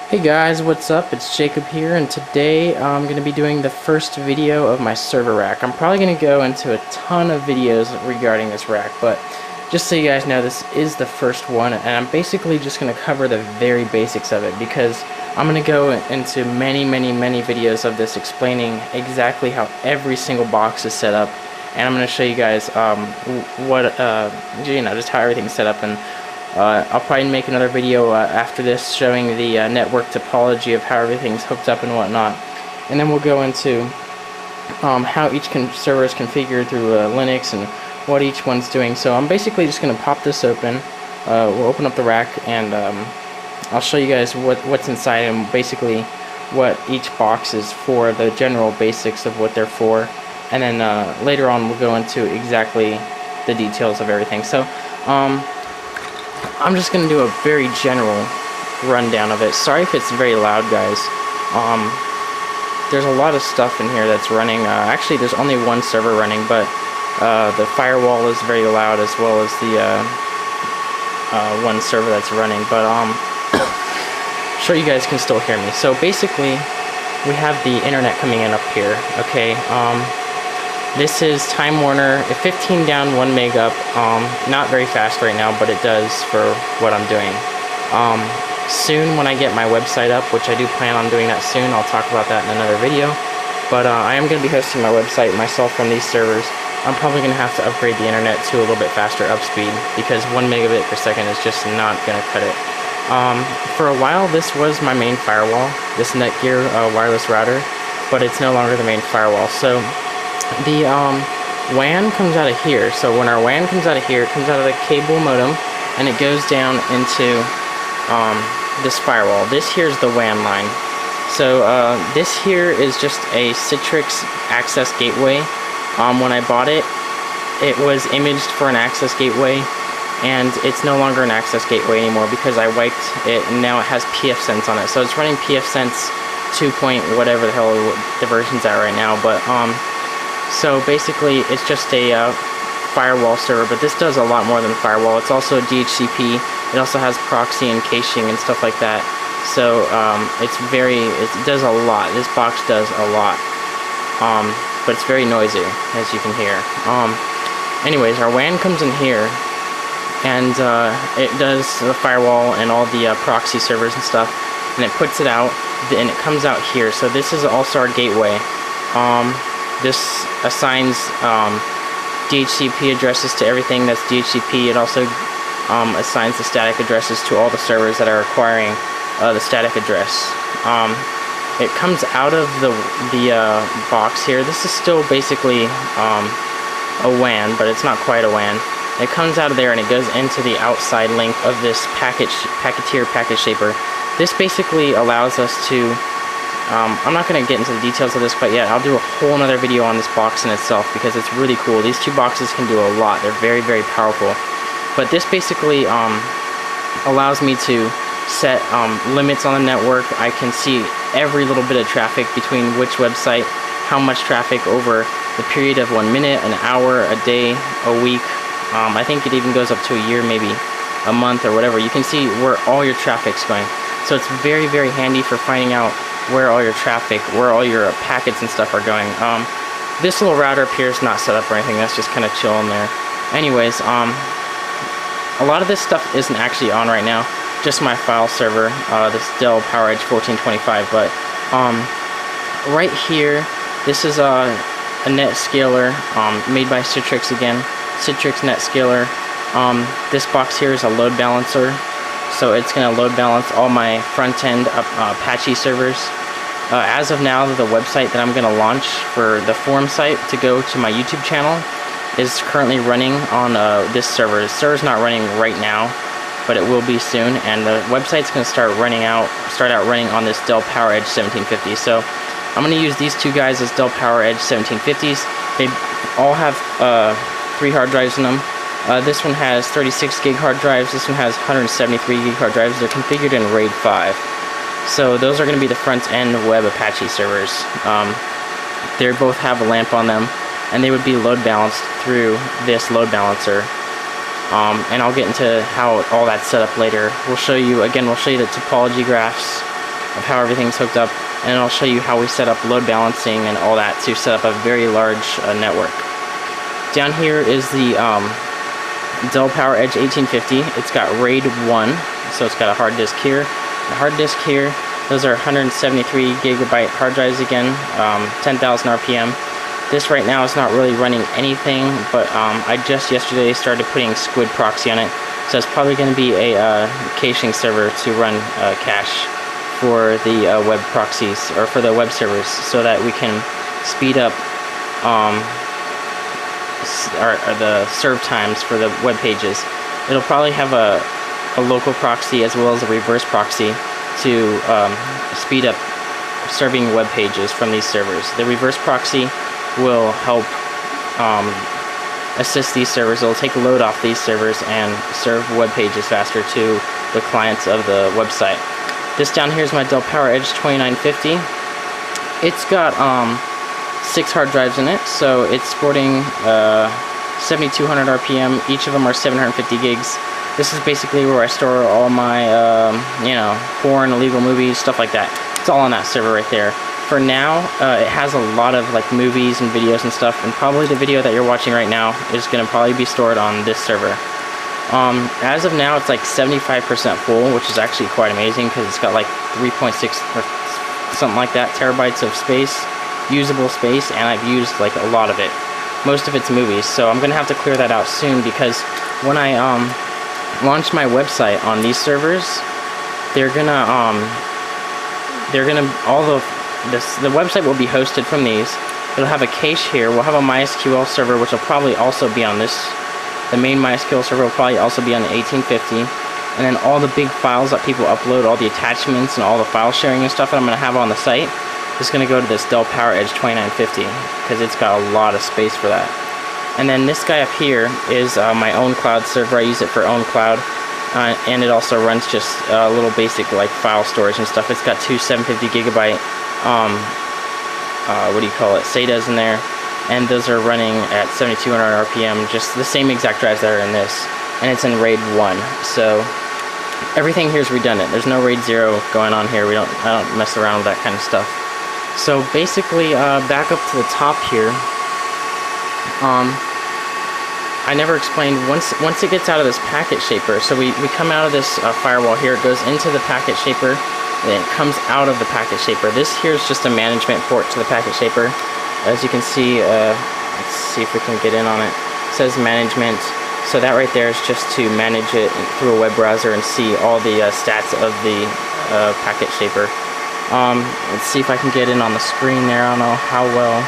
Hey guys, what's up? It's Jacob here, and today I'm going to be doing the first video of my server rack. I'm probably going to go into a ton of videos regarding this rack, but just so you guys know, this is the first one, and I'm basically just going to cover the very basics of it, because I'm going to go into many videos of this explaining exactly how every single box is set up, and I'm going to show you guys just how everything's set up. And I'll probably make another video after this showing the network topology of how everything's hooked up and whatnot, and then we'll go into how each server is configured through Linux and what each one's doing. So I'm basically just going to pop this open. We'll open up the rack, and I'll show you guys what's inside and basically what each box is for, the general basics of what they're for, and then later on we'll go into exactly the details of everything. So I'm just going to do a very general rundown of it. Sorry if it's very loud, guys. There's a lot of stuff in here that's running. Actually, there's only one server running, but the firewall is very loud, as well as the one server that's running. But sure you guys can still hear me. So basically, we have the internet coming in up here. Okay. This is Time Warner, 15 down, 1 meg up. Not very fast right now, but it does for what I'm doing. Soon, when I get my website up, which I do plan on doing that soon, I'll talk about that in another video. But I am going to be hosting my website myself from these servers. I'm probably going to have to upgrade the internet to a little bit faster upspeed, because 1 megabit per second is just not going to cut it. For a while, this was my main firewall, this Netgear wireless router, but it's no longer the main firewall. So the WAN comes out of here. So when our WAN comes out of here, it comes out of the cable modem, and it goes down into this firewall. This here is the WAN line. So this here is just a Citrix access gateway. When I bought it, it was imaged for an access gateway, and it's no longer an access gateway anymore because I wiped it, and now it has pfSense on it. So it's running pfSense 2 point whatever the hell the version's at right now, but so basically it's just a firewall server, but this does a lot more than firewall. It's also DHCP. It also has proxy and caching and stuff like that. So it does a lot. This box does a lot, but it's very noisy, as you can hear. Anyways, our WAN comes in here, and it does the firewall and all the proxy servers and stuff, and it puts it out, and it comes out here. So this is also our gateway. This assigns DHCP addresses to everything that's DHCP. It also assigns the static addresses to all the servers that are requiring the static address. It comes out of the box here. This is still basically a WAN, but it's not quite a WAN. It comes out of there and it goes into the outside link of this Packeteer package shaper. This basically allows us to I'm not going to get into the details of this quite yet. I'll do a whole other video on this box in itself, because it's really cool. These two boxes can do a lot. They're very powerful. But this basically allows me to set limits on the network. I can see every little bit of traffic between which website, how much traffic over the period of 1 minute, an hour, a day, a week. I think it even goes up to a year, maybe a month or whatever. You can see where all your traffic's going. So it's very handy for finding out where all your traffic, where all your packets and stuff are going. This little router up here is not set up or anything. That's just kind of chilling there. Anyways, a lot of this stuff isn't actually on right now. Just my file server, this Dell PowerEdge 1425. But right here, this is a NetScaler made by Citrix again. Citrix NetScaler. This box here is a load balancer. So it's going to load balance all my front-end Apache servers. As of now, the website that I'm going to launch for the forum site to go to my YouTube channel is currently running on this server. The server's not running right now, but it will be soon. And the website's going to start out running on this Dell PowerEdge 1750. So I'm going to use these two guys as Dell PowerEdge 1750s. They all have 3 hard drives in them. This one has 36 gig hard drives. This one has 173 gig hard drives. They're configured in RAID 5. So those are going to be the front-end web Apache servers. They both have a lamp on them, and they would be load balanced through this load balancer. And I'll get into how all that's set up later. We'll show you the topology graphs of how everything's hooked up, and I'll show you how we set up load balancing and all that to set up a very large network. Down here is the Dell PowerEdge 1850. It's got RAID 1, so it's got a hard disk here. The hard disk here, those are 173 gigabyte hard drives again, 10,000 RPM. This right now is not really running anything, but I just yesterday started putting Squid proxy on it, so it's probably going to be a caching server to run cache for the web proxies, or for the web servers, so that we can speed up the serve times for the web pages. It'll probably have a local proxy as well as a reverse proxy to speed up serving web pages from these servers. The reverse proxy will help assist these servers. It'll take a load off these servers and serve web pages faster to the clients of the website. This down here is my Dell PowerEdge 2950. It's got 6 hard drives in it, so it's sporting 7200 RPM. Each of them are 750 gigs. This is basically where I store all my, you know, porn, illegal movies, stuff like that. It's all on that server right there. For now, it has a lot of like movies and videos and stuff, and probably the video that you're watching right now is going to probably be stored on this server. As of now, it's like 75% full, which is actually quite amazing because it's got like 3.6 or something like that terabytes of space, usable space, and I've used like a lot of it. Most of it's movies, so I'm gonna have to clear that out soon, because when I launch my website on these servers, the website will be hosted from these. It'll have a cache here. We'll have a MySQL server, which will probably also be on this. The main MySQL server will probably also be on the 1850. And then all the big files that people upload, all the attachments and all the file sharing and stuff that I'm going to have on the site, is going to go to this Dell PowerEdge 2950, because it's got a lot of space for that. And then this guy up here is my own cloud server. I use it for own cloud. And it also runs just a little basic like file storage and stuff. It's got 2 750 gigabyte SATAs in there, and those are running at 7200 RPM, just the same exact drives that are in this, and it's in RAID 1. So everything here is redundant. There's no RAID 0 going on here. I don't mess around with that kind of stuff. So basically, back up to the top here. I never explained, once it gets out of this packet shaper, so we come out of this firewall here, it goes into the packet shaper, and it comes out of the packet shaper. This here is just a management port to the packet shaper. As you can see, let's see if we can get in on it. It says management, so that right there is just to manage it through a web browser and see all the stats of the packet shaper. Let's see if I can get in on the screen there. I don't know how well.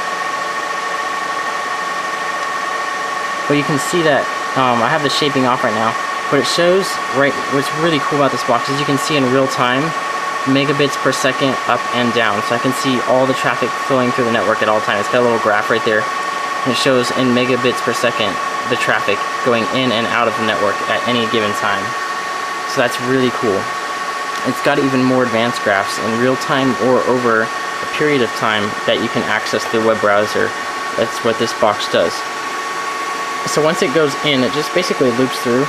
But you can see that I have the shaping off right now, but it shows, right, what's really cool about this box is you can see in real time megabits per second up and down, so I can see all the traffic flowing through the network at all times. It's got a little graph right there, and it shows in megabits per second the traffic going in and out of the network at any given time. So that's really cool. It's got even more advanced graphs in real time or over a period of time that you can access the web browser. That's what this box does. So once it goes in, it just basically loops through,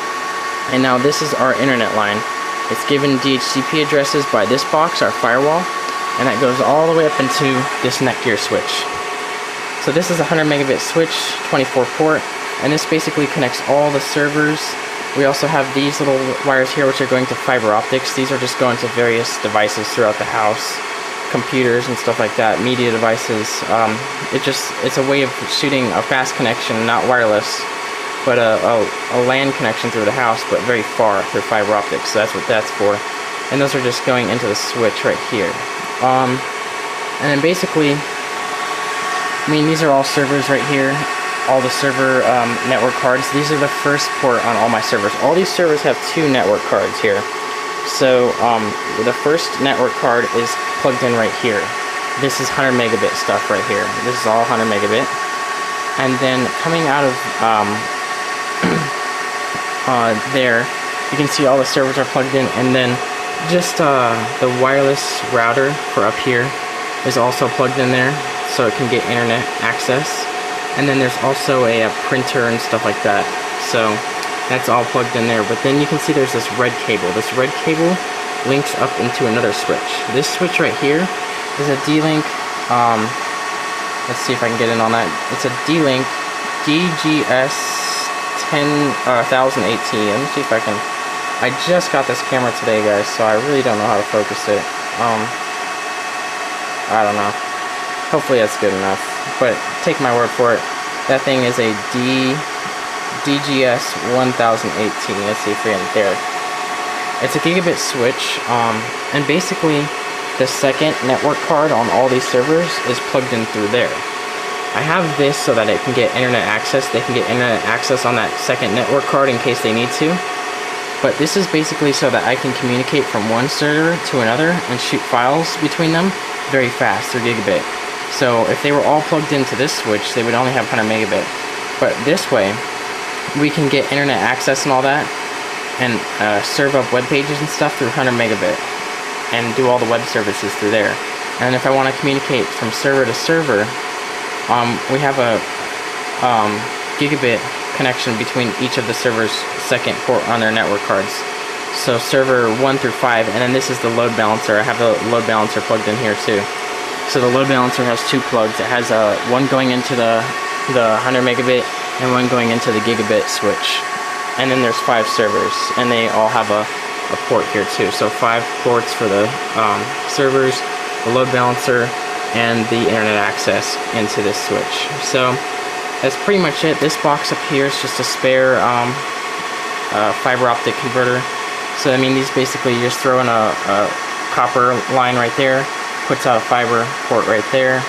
and now this is our internet line. It's given DHCP addresses by this box, our firewall, and that goes all the way up into this Netgear switch. So this is a 100 megabit switch, 24 port, and this basically connects all the servers. We also have these little wires here which are going to fiber optics. These are just going to various devices throughout the house, computers and stuff like that, media devices. It's a way of shooting a fast connection, not wireless, but a LAN connection through the house, but very far through fiber optics. So that's what that's for. And those are just going into the switch right here. And then basically, I mean, these are all servers right here. All the server network cards. These are the first port on all my servers. All these servers have 2 network cards here. So the first network card is plugged in right here. This is 100 megabit stuff right here. This is all 100 megabit. And then coming out of there, you can see all the servers are plugged in, and then just the wireless router for up here is also plugged in there, so it can get internet access. And then there's also a printer and stuff like that, so that's all plugged in there. But then you can see there's this red cable. This red cable links up into another switch. This switch right here is a D-Link, let's see if I can get in on that. It's a D-Link DGS 1018. Let me see if I can. I just got this camera today, guys, so I really don't know how to focus it. I don't know. Hopefully that's good enough, but take my word for it. That thing is a DGS 1018. Let's see if we get it there. It's a gigabit switch, and basically the second network card on all these servers is plugged in through there. I have this so that it can get internet access. They can get internet access on that second network card in case they need to. But this is basically so that I can communicate from one server to another and shoot files between them very fast through gigabit. So if they were all plugged into this switch, they would only have 100 megabit. But this way, we can get internet access and all that, and serve up web pages and stuff through 100 megabit, and do all the web services through there. And if I want to communicate from server to server, we have a gigabit connection between each of the server's second port on their network cards. So server 1 through 5, and then this is the load balancer. I have the load balancer plugged in here too. So the load balancer has two plugs. It has one going into the 100 megabit and one going into the gigabit switch. And then there's 5 servers, and they all have a port here too. So 5 ports for the servers, the load balancer, and the internet access into this switch. So that's pretty much it. This box up here is just a spare fiber optic converter. So I mean, these basically, you just throw in a copper line right there, puts out a fiber port right there,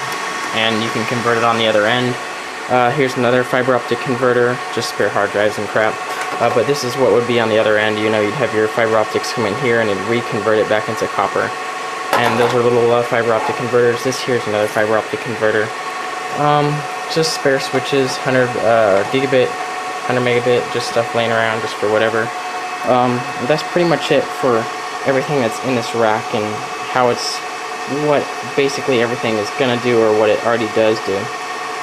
and you can convert it on the other end. Here's another fiber optic converter, just spare hard drives and crap. But this is what would be on the other end. You know, you'd have your fiber optics come in here and it'd reconvert it back into copper. And those are little fiber optic converters. This here's another fiber optic converter. Just spare switches, 100 gigabit, 100 megabit, just stuff laying around just for whatever. That's pretty much it for everything that's in this rack, and how it's, what basically everything is gonna do, or what it already does do.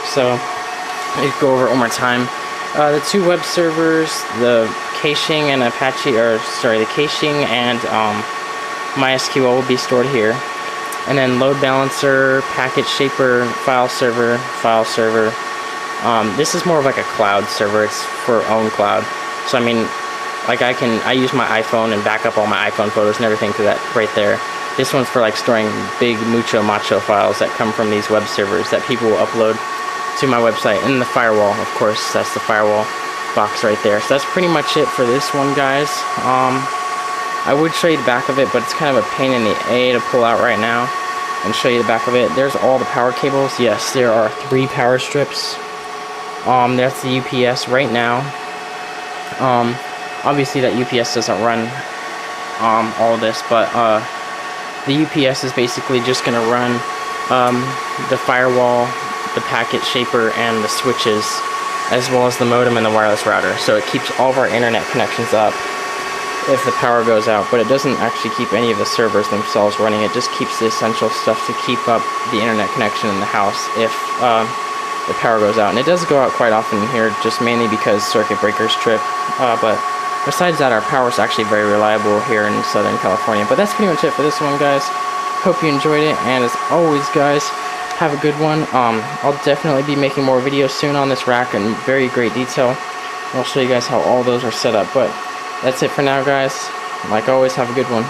So I'll go over it one more time. The 2 web servers, the caching and Apache, or sorry, the caching and MySQL will be stored here. And then load balancer, packet shaper, file server. This is more of like a cloud server. It's for own cloud. So I mean, like I use my iPhone and back up all my iPhone photos and everything to that right there. This one's for like storing big macho files that come from these web servers that people will upload to my website. And the firewall, of course, that's the firewall box right there. So that's pretty much it for this one, guys. I would show you the back of it, but it's kind of a pain in the A to pull out right now and show you the back of it. There's all the power cables. Yes, there are 3 power strips. That's the UPS right now. Obviously that UPS doesn't run all this, but the UPS is basically just going to run the firewall, the packet shaper, and the switches, as well as the modem and the wireless router. So it keeps all of our internet connections up if the power goes out, but it doesn't actually keep any of the servers themselves running. It just keeps the essential stuff to keep up the internet connection in the house if the power goes out. And it does go out quite often here, just mainly because circuit breakers trip, but besides that, our power is actually very reliable here in Southern California. But that's pretty much it for this one, guys. Hope you enjoyed it, and as always, guys, have a good one. I'll definitely be making more videos soon on this rack in very great detail. I'll show you guys how all those are set up, but that's it for now, guys. Like always, have a good one.